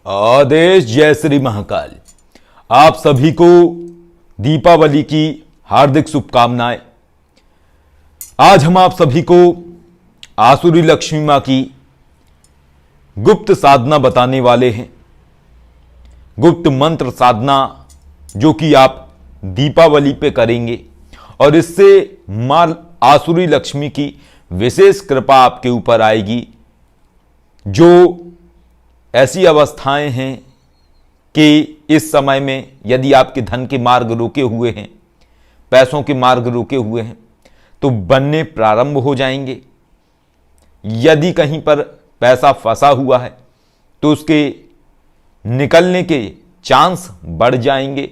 आदेश जय श्री महाकाल। आप सभी को दीपावली की हार्दिक शुभकामनाएं। आज हम आप सभी को आसुरी लक्ष्मी मां की गुप्त साधना बताने वाले हैं। गुप्त मंत्र साधना जो कि आप दीपावली पे करेंगे और इससे मां आसुरी लक्ष्मी की विशेष कृपा आपके ऊपर आएगी। जो ऐसी अवस्थाएं हैं कि इस समय में यदि आपके धन के मार्ग रुके हुए हैं, पैसों के मार्ग रुके हुए हैं, तो बनने प्रारंभ हो जाएंगे। यदि कहीं पर पैसा फंसा हुआ है तो उसके निकलने के चांस बढ़ जाएंगे।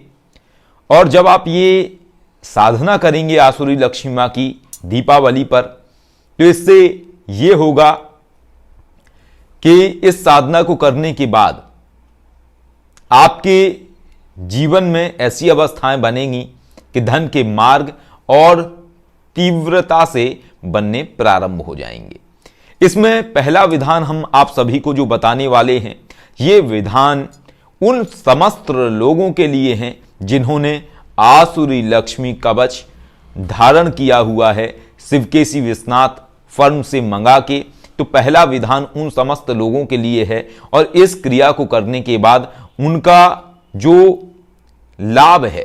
और जब आप ये साधना करेंगे आसुरी लक्ष्मी मां की दीपावली पर, तो इससे ये होगा कि इस साधना को करने के बाद आपके जीवन में ऐसी अवस्थाएं बनेंगी कि धन के मार्ग और तीव्रता से बनने प्रारंभ हो जाएंगे। इसमें पहला विधान हम आप सभी को जो बताने वाले हैं, ये विधान उन समस्त लोगों के लिए हैं जिन्होंने आसुरी लक्ष्मी कवच धारण किया हुआ है शिवकेशी विश्वनाथ फर्म से मंगा के। तो पहला विधान उन समस्त लोगों के लिए है और इस क्रिया को करने के बाद उनका जो लाभ है,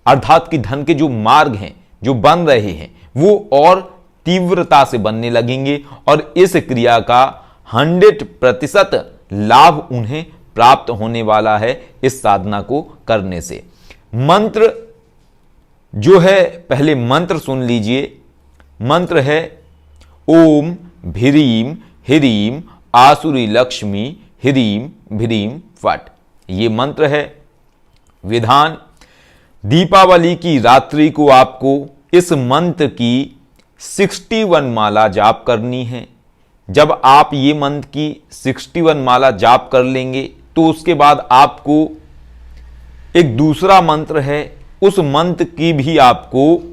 अर्थात कि धन के जो मार्ग हैं जो बन रहे हैं, वो और तीव्रता से बनने लगेंगे और इस क्रिया का 100% लाभ उन्हें प्राप्त होने वाला है इस साधना को करने से। मंत्र जो है, पहले मंत्र सुन लीजिए। मंत्र है ओम ह्रीम ह्रीम आसुरी लक्ष्मी ह्रीम ह्रीम फट। ये मंत्र है। विधान, दीपावली की रात्रि को आपको इस मंत्र की 61 माला जाप करनी है। जब आप ये मंत्र की 61 माला जाप कर लेंगे तो उसके बाद आपको एक दूसरा मंत्र है, उस मंत्र की भी आपको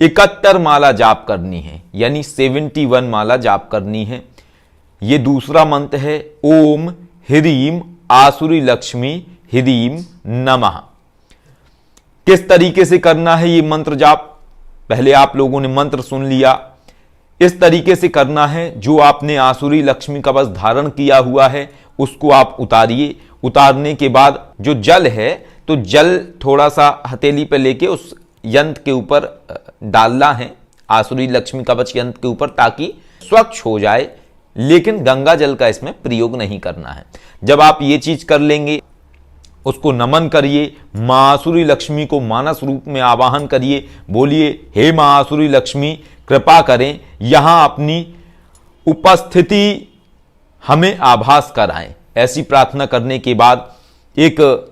71 माला जाप करनी है, यानी 71 माला जाप करनी है। यह दूसरा मंत्र है ओम ह्रीम आसुरी लक्ष्मी ह्रीम नमः। किस तरीके से करना है ये मंत्र जाप? पहले आप लोगों ने मंत्र सुन लिया। इस तरीके से करना है, जो आपने आसुरी लक्ष्मी कवच धारण किया हुआ है उसको आप उतारिए। उतारने के बाद जो जल है, तो जल थोड़ा सा हथेली पे लेके उस यंत्र के ऊपर डालना है, आसुरी लक्ष्मी कवच यंत्र के ऊपर, ताकि स्वच्छ हो जाए। लेकिन गंगा जल का इसमें प्रयोग नहीं करना है। जब आप ये चीज कर लेंगे, उसको नमन करिए। मां आसुरी लक्ष्मी को मानस रूप में आवाहन करिए। बोलिए, हे मां आसुरी लक्ष्मी कृपा करें, यहां अपनी उपस्थिति हमें आभास कराएं। ऐसी प्रार्थना करने के बाद एक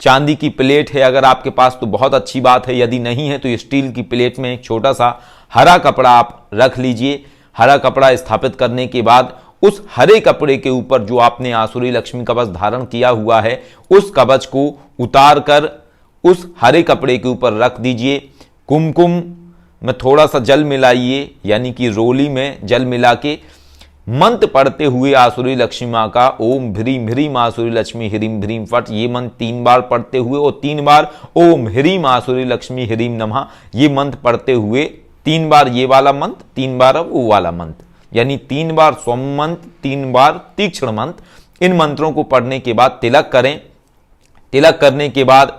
चांदी की प्लेट है अगर आपके पास तो बहुत अच्छी बात है, यदि नहीं है तो स्टील की प्लेट में एक छोटा सा हरा कपड़ा आप रख लीजिए। हरा कपड़ा स्थापित करने के बाद उस हरे कपड़े के ऊपर जो आपने आसुरी लक्ष्मी कवच धारण किया हुआ है, उस कवच को उतार कर उस हरे कपड़े के ऊपर रख दीजिए। कुमकुम में थोड़ा सा जल मिलाइए, यानी कि रोली में जल मिला के मंत्र पढ़ते हुए आसुरी लक्ष्मी मां का ओम ह्रीम ह्रीम आसुरी लक्ष्मी ह्रीम ह्रीम फट, ये मंत्र 3 बार पढ़ते हुए और 3 बार ओम ह्रीम आसुरी लक्ष्मी ह्रीम नमः, ये मंत्र पढ़ते हुए 3 बार ये वाला मंत्र, 3 बार वो वाला मंत्र, यानी 3 बार सौम मंत्र, 3 बार तीक्ष्ण मंत्र। इन मंत्रों को पढ़ने के बाद तिलक करें। तिलक करने के बाद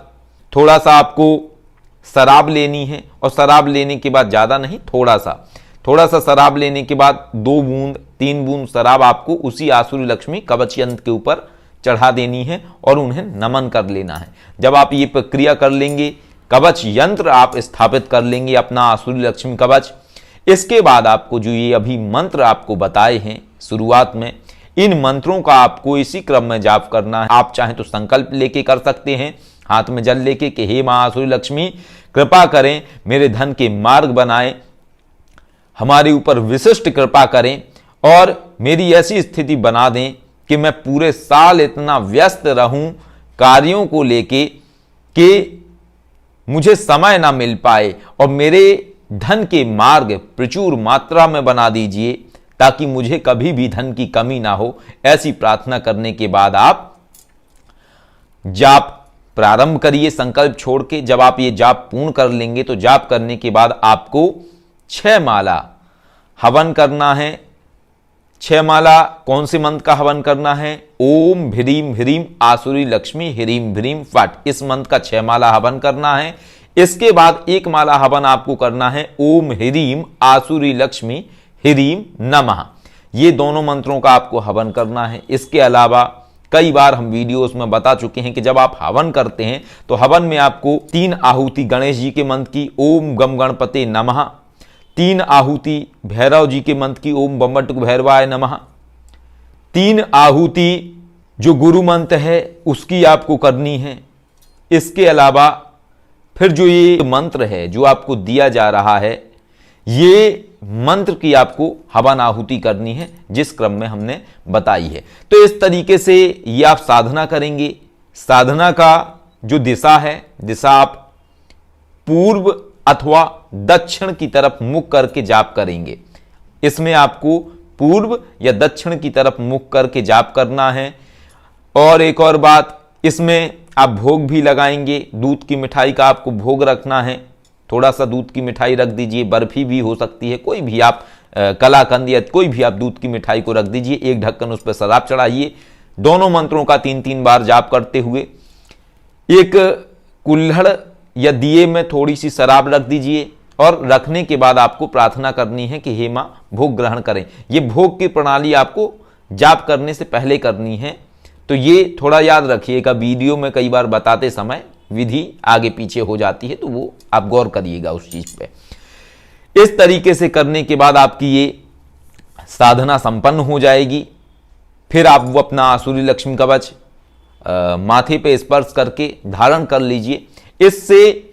थोड़ा सा आपको शराब लेनी है और शराब लेने के बाद ज्यादा नहीं, थोड़ा सा शराब लेने के बाद 2 बूंद 3 बूंद शराब आपको उसी आसुरी लक्ष्मी कवच यंत्र के ऊपर चढ़ा देनी है और उन्हें नमन कर लेना है। जब आप ये प्रक्रिया कर लेंगे, कवच यंत्र आप स्थापित कर लेंगे अपना आसुरी लक्ष्मी कवच, इसके बाद आपको जो ये अभी मंत्र आपको बताए हैं शुरुआत में, इन मंत्रों का आपको इसी क्रम में जाप करना है। आप चाहें तो संकल्प लेके कर सकते हैं, हाथ में जल लेके कि हे मां आसुरी लक्ष्मी कृपा करें, मेरे धन के मार्ग बनाएं, हमारे ऊपर विशिष्ट कृपा करें और मेरी ऐसी स्थिति बना दें कि मैं पूरे साल इतना व्यस्त रहूं कार्यों को लेके कि मुझे समय ना मिल पाए, और मेरे धन के मार्ग प्रचुर मात्रा में बना दीजिए ताकि मुझे कभी भी धन की कमी ना हो। ऐसी प्रार्थना करने के बाद आप जाप प्रारंभ करिए संकल्प छोड़ के। जब आप ये जाप पूर्ण कर लेंगे तो जाप करने के बाद आपको 6 माला हवन करना है। 6 माला कौन से मंत्र का हवन करना है? ओम ह्रीम ह्रीम आसुरी लक्ष्मी ह्रीम ह्रीम फट, इस मंत्र का 6 माला हवन करना है। इसके बाद 1 माला हवन आपको करना है ओम ह्रीम आसुरी लक्ष्मी ह्रीम नमः। ये दोनों मंत्रों का आपको हवन करना है। इसके अलावा कई बार हम वीडियोस में बता चुके हैं कि जब आप हवन करते हैं तो हवन में आपको 3 आहुति गणेश जी के मंत्र की ओम गम गणपते नमः, 3 आहुति भैरव जी के मंत्र की ओम बम्बटुक भैरवाय नमः, 3 आहुति जो गुरु मंत्र है उसकी आपको करनी है। इसके अलावा फिर जो ये मंत्र है जो आपको दिया जा रहा है, ये मंत्र की आपको हवन आहुति करनी है जिस क्रम में हमने बताई है। तो इस तरीके से ये आप साधना करेंगे। साधना का जो दिशा है, दिशा आप पूर्व अथवा दक्षिण की तरफ मुख करके जाप करेंगे। इसमें आपको पूर्व या दक्षिण की तरफ मुख करके जाप करना है। और एक और बात, इसमें आप भोग भी लगाएंगे। दूध की मिठाई का आपको भोग रखना है। थोड़ा सा दूध की मिठाई रख दीजिए, बर्फी भी हो सकती है, कोई भी आप कलाकंद या कोई भी आप दूध की मिठाई को रख दीजिए। 1 ढक्कन उस पर शराब चढ़ाइए। दोनों मंत्रों का 3-3 बार जाप करते हुए एक कुल्हड़ या दिए में थोड़ी सी शराब रख दीजिए। और रखने के बाद आपको प्रार्थना करनी है कि हे मां भोग ग्रहण करें। ये भोग की प्रणाली आपको जाप करने से पहले करनी है। तो ये थोड़ा याद रखिएगा, वीडियो में कई बार बताते समय विधि आगे पीछे हो जाती है, तो वो आप गौर करिएगा उस चीज पे। इस तरीके से करने के बाद आपकी ये साधना संपन्न हो जाएगी। फिर आप वो अपना आसुरी लक्ष्मी कवच माथे पे स्पर्श करके धारण कर लीजिए। इससे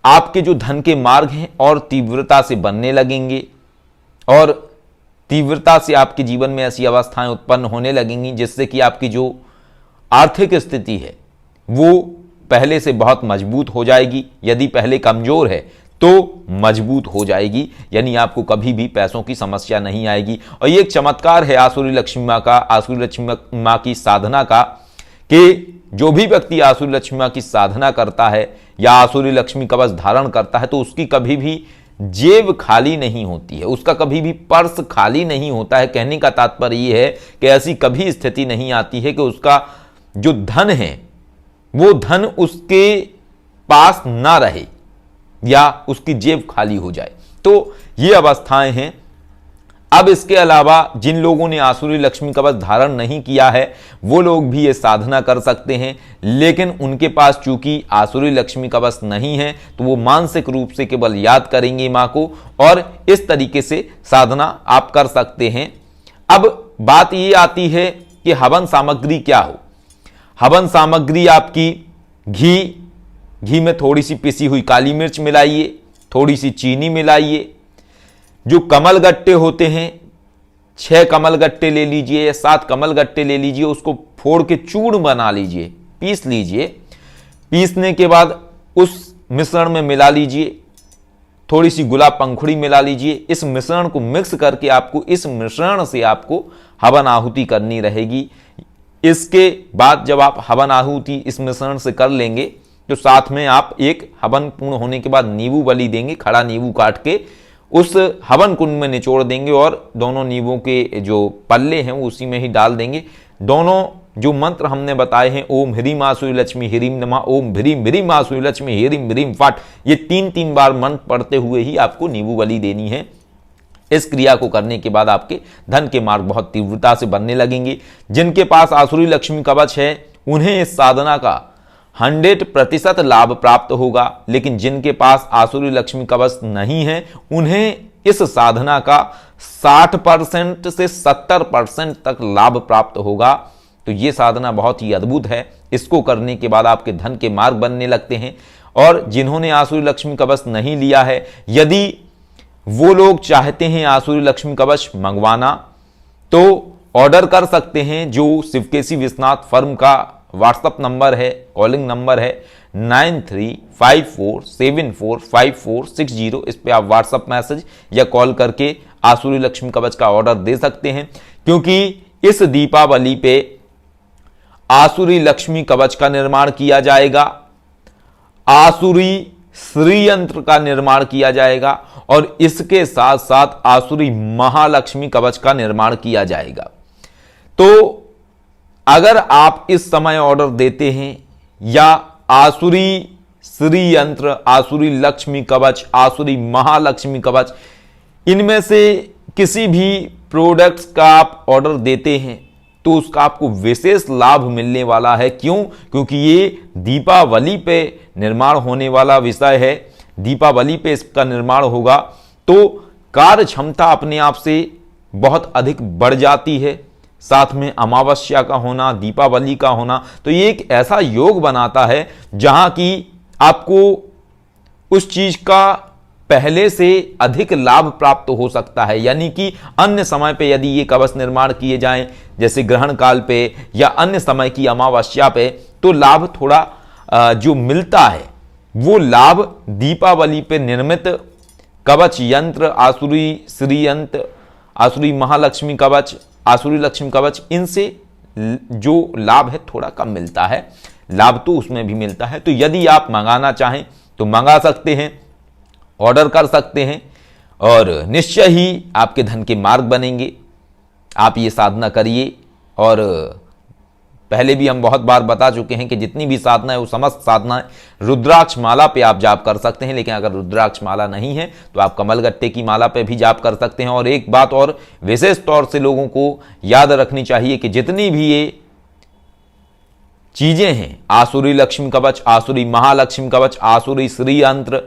आपके जो धन के मार्ग हैं और तीव्रता से बनने लगेंगे और तीव्रता से आपके जीवन में ऐसी अवस्थाएं उत्पन्न होने लगेंगी जिससे कि आपकी जो आर्थिक स्थिति है वो पहले से बहुत मजबूत हो जाएगी। यदि पहले कमजोर है तो मजबूत हो जाएगी, यानी आपको कभी भी पैसों की समस्या नहीं आएगी। और ये एक चमत्कार है आसुरी लक्ष्मी माँ का, आसुरी लक्ष्मी माँ की साधना का, कि जो भी व्यक्ति आसुरी लक्ष्मी माँ की साधना करता है या आसुरी लक्ष्मी कवच धारण करता है तो उसकी कभी भी जेब खाली नहीं होती है, उसका कभी भी पर्स खाली नहीं होता है। कहने का तात्पर्य यह है कि ऐसी कभी स्थिति नहीं आती है कि उसका जो धन है वो धन उसके पास ना रहे या उसकी जेब खाली हो जाए। तो ये अवस्थाएं हैं। अब इसके अलावा जिन लोगों ने आसुरी लक्ष्मी कवच धारण नहीं किया है वो लोग भी ये साधना कर सकते हैं, लेकिन उनके पास चूंकि आसुरी लक्ष्मी कवच नहीं है तो वो मानसिक रूप से केवल याद करेंगे मां को और इस तरीके से साधना आप कर सकते हैं। अब बात ये आती है कि हवन सामग्री क्या हो। हवन सामग्री आपकी घी में थोड़ी सी पिसी हुई काली मिर्च मिलाइए, थोड़ी सी चीनी मिलाइए। जो कमल गट्टे होते हैं 6 कमल गट्टे ले लीजिए या 7 कमल गट्टे ले लीजिए, उसको फोड़ के चूर्ण बना लीजिए, पीस लीजिए। पीसने के बाद उस मिश्रण में मिला लीजिए, थोड़ी सी गुलाब पंखुड़ी मिला लीजिए। इस मिश्रण को मिक्स करके आपको इस मिश्रण से आपको हवन आहुति करनी रहेगी। इसके बाद जब आप हवन आहुति इस मिश्रण से कर लेंगे तो साथ में आप एक हवन पूर्ण होने के बाद नींबू बलि देंगे। खड़ा नींबू काट के उस हवन कुंड में निचोड़ देंगे और दोनों नींबू के जो पल्ले हैं वो उसी में ही डाल देंगे। दोनों जो मंत्र हमने बताए हैं, ओम ह्रीम आसुरी लक्ष्मी ह्रीम नमः, ओम ह्रीम ह्रीम आसुरी लक्ष्मी ह्रीम ह्रीम फट, ये 3-3 बार मंत्र पढ़ते हुए ही आपको नींबू बलि देनी है। इस क्रिया को करने के बाद आपके धन के मार्ग बहुत तीव्रता से बनने लगेंगे। जिनके पास आसुरी लक्ष्मी कवच है उन्हें इस साधना का 100% लाभ प्राप्त होगा, लेकिन जिनके पास आसुरी लक्ष्मी कवच नहीं है उन्हें इस साधना का 60% से 70% तक लाभ प्राप्त होगा। तो ये साधना बहुत ही अद्भुत है। इसको करने के बाद आपके धन के मार्ग बनने लगते हैं। और जिन्होंने आसुरी लक्ष्मी कवच नहीं लिया है, यदि वो लोग चाहते हैं आसुरी लक्ष्मी कवच मंगवाना तो ऑर्डर कर सकते हैं। जो शिवकेशी विश्वनाथ फर्म का व्हाट्सएप नंबर है, कॉलिंग नंबर है 9354745460। इस पे आप व्हाट्सएप मैसेज या कॉल करके आसुरी लक्ष्मी कवच का ऑर्डर दे सकते हैं, क्योंकि इस दीपावली पे आसुरी लक्ष्मी कवच का निर्माण किया जाएगा, आसुरी श्री यंत्र का निर्माण किया जाएगा और इसके साथ साथ आसुरी महालक्ष्मी कवच का निर्माण किया जाएगा। तो अगर आप इस समय ऑर्डर देते हैं या आसुरी श्री यंत्र, आसुरी लक्ष्मी कवच, आसुरी महालक्ष्मी कवच, इनमें से किसी भी प्रोडक्ट्स का आप ऑर्डर देते हैं तो उसका आपको विशेष लाभ मिलने वाला है। क्यों? क्योंकि ये दीपावली पे निर्माण होने वाला विषय है, दीपावली पे इसका निर्माण होगा तो कार्य क्षमता अपने आप से बहुत अधिक बढ़ जाती है। साथ में अमावस्या का होना, दीपावली का होना, तो ये एक ऐसा योग बनाता है जहां की आपको उस चीज का पहले से अधिक लाभ प्राप्त हो सकता है। यानी कि अन्य समय पे यदि ये कवच निर्माण किए जाएं, जैसे ग्रहण काल पे या अन्य समय की अमावस्या पे, तो लाभ थोड़ा जो मिलता है वो लाभ दीपावली पे निर्मित कवच यंत्र, आसुरी श्री यंत्र, आसुरी महालक्ष्मी कवच, आसुरी लक्ष्मी कवच, इनसे जो लाभ है थोड़ा कम मिलता है। लाभ तो उसमें भी मिलता है। तो यदि आप मंगाना चाहें तो मंगा सकते हैं, ऑर्डर कर सकते हैं और निश्चय ही आपके धन के मार्ग बनेंगे। आप ये साधना करिए। और पहले भी हम बहुत बार बता चुके हैं कि जितनी भी साधना है वो समस्त साधनाएं रुद्राक्ष माला पे आप जाप कर सकते हैं। लेकिन अगर रुद्राक्ष माला नहीं है तो आप कमलगट्टे की माला पे भी जाप कर सकते हैं। और एक बात और विशेष तौर से लोगों को याद रखनी चाहिए कि जितनी भी ये चीजें हैं, आसुरी लक्ष्मी कवच, आसुरी महालक्ष्मी कवच, आसुरी श्री यंत्र,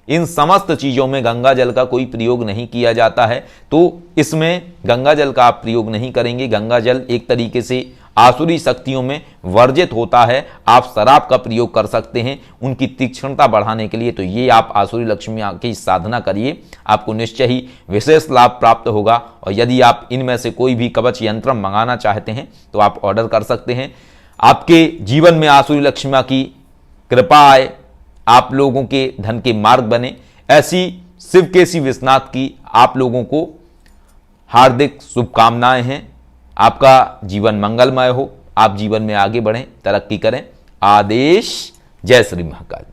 इन समस्त चीजों में गंगा जल का कोई प्रयोग नहीं किया जाता है। तो इसमें गंगा जल का आप प्रयोग नहीं करेंगे। गंगा जल एक तरीके से आसुरी शक्तियों में वर्जित होता है। आप शराब का प्रयोग कर सकते हैं उनकी तीक्ष्णता बढ़ाने के लिए। तो ये आप आसुरी लक्ष्मी की साधना करिए, आपको निश्चय ही विशेष लाभ प्राप्त होगा। और यदि आप इनमें से कोई भी कवच यंत्र मंगाना चाहते हैं तो आप ऑर्डर कर सकते हैं। आपके जीवन में आसुरी लक्ष्मी की कृपा आए, आप लोगों के धन के मार्ग बने, ऐसी शिवकेशी विश्वनाथ की आप लोगों को हार्दिक शुभकामनाएं हैं। आपका जीवन मंगलमय हो, आप जीवन में आगे बढ़ें, तरक्की करें। आदेश। जय श्री महाकाल।